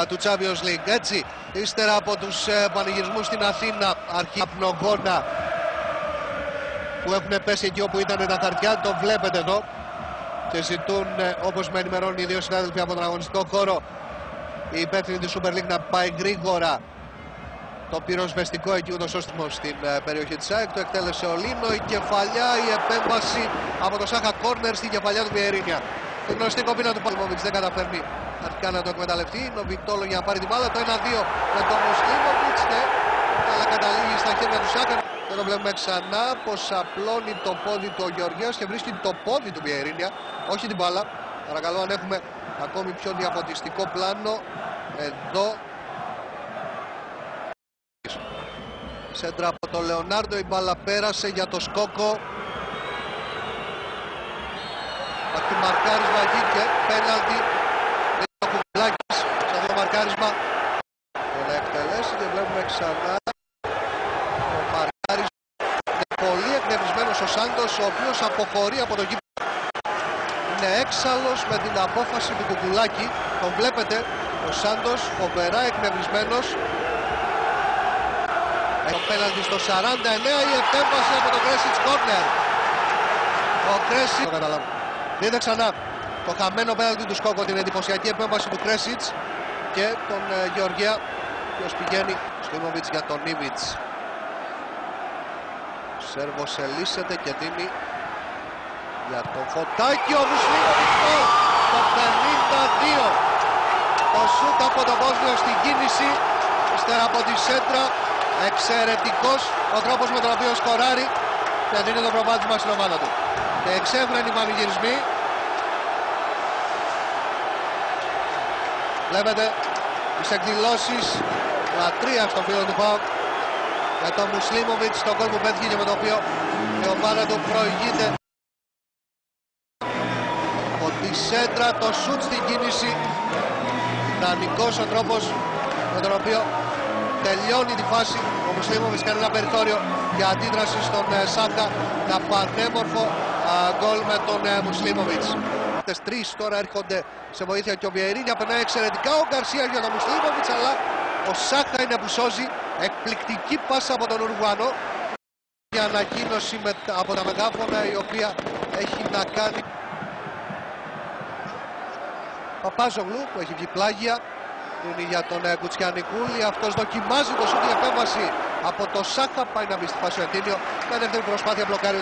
του Champions League. Έτσι, ύστερα από τους πανηγυρισμούς στην Αθήνα, αρχή πνογόνα που έχουν πέσει εκεί όπου ήταν τα χαρτιά, το βλέπετε εδώ, και ζητούν, όπως με ενημερώνουν οι δύο συνάδελφοι από τον αγωνιστικό χώρο, η υπεύθυνη της Super League, να πάει γρήγορα το πυροσβεστικό εκεί ούτως ώστε στην περιοχή της ΑΕΚ. Το εκτέλεσε ο Λίνο, η κεφαλιά, η επέμβαση από το Σάχα κόρνερ στην κεφαλιά του Βιερίνια. Την γνωστή κοπίνα του Παλμόβιτς δεν καταφέρνει αρχικά να το εκμεταλλευτεί. Είναι ο Βιτόλο για να πάρει την μπάλα. Το 1-2 με τον Μουσλίμοβιτς, αλλά καταλήγει στα χέρια του Σάχα. Και το βλέπουμε ξανά πως απλώνει το πόδι του ο Γεωργιάς και βρίσκει το πόδι του Βιερίνια, όχι την μπάλα. Παρακαλώ, αν έχουμε ακόμη πιο διαφωτιστικό πλάνο εδώ. Σέντρα από τον Λεωνάρντο, η μπάλα πέρασε για το Σκόκο. Από το μαρκάρισμα εκεί και πέναλτι. Ο Κουκλάκης σε αυτό το μαρκάρισμα να εκτελέσει και βλέπουμε ξανά το μαρκάρισμα. Είναι πολύ εκνευρισμένος ο Σάντος, ο οποίος αποχωρεί από το γήπεδο. Είναι έξαλλος με την απόφαση του Κουκουλάκη. Τον βλέπετε, ο Σάντος φοβερά εκνευρισμένος. Το πέναλτι στο 49, η επέμβαση από τον Κρέσιτς κόρνερ. Ο Κρέσιτς, το καταλάβω. Δείτε ξανά το χαμένο πέναλτι του Σκόκο, την εντυπωσιακή επέμβαση του Κρέσιτς και τον Γεωργία, ποιος πηγαίνει στο Ιμοβιτς για τον Νίμιτς. Ο Σέρβος ελίσσεται και δίνει για τον Φωτάκη, ο Μουσλίμοβιτς το 52. Το σούτ από τον Βόσνιο στην κίνηση, ύστερα από τη σέντρα. Εξαιρετικός ο τρόπος με τον οποίο σκοράρει και δίνει το προβάδισμα στην ομάδα του. Και εξέφρενοι πανηγυρισμοί. Βλέπετε τις εκδηλώσεις λατρεία στο φίλο του ΠΑΟΚ για τον Μουσλίμοβιτς, τον γκολ που πέτυχε και με το οποίο η ομάδα του προηγείται. Από τη σέντρα, το σουτ στην κίνηση. Ιδανικός ο τρόπος με τον οποίο τελειώνει τη φάση. Ο Μουσλίμοβιτς κάνει ένα περιθώριο για αντίδραση στον Σάκα. Ένα πανέμορφο γκολ με τον Μουσλίμοβιτς. Τρεις τώρα έρχονται σε βοήθεια και ο Βιερίνια περνάει εξαιρετικά. Ο Γκαρσία για τον Μουσλίμοβιτς, αλλά ο Σάκα είναι που σώζει. Εκπληκτική πάσα από τον Ουρουγουανό. Η ανακοίνωση από τα μεγάφωνα, η οποία έχει να κάνει Παπάζογλου, που έχει βγει πλάγια. Είναι για τον Κουτσιανικούλη, αυτός δοκιμάζει το σούτ, η επέμβαση από το Σάχα, πάει να μπει στη φάση ο Εντίνιο. Με δεύτερη προσπάθεια μπλοκάρει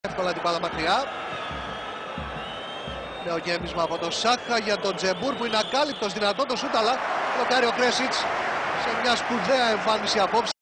εύκολα την μπάλα μακριά. Νέο γέμισμα από τον Σάχα για τον Τζεμπούρ που είναι ακάλυπτος, δυνατό το σούτ, αλλά μπλοκάρει ο Κρέσιτς σε μια σπουδαία εμφάνιση απόψε.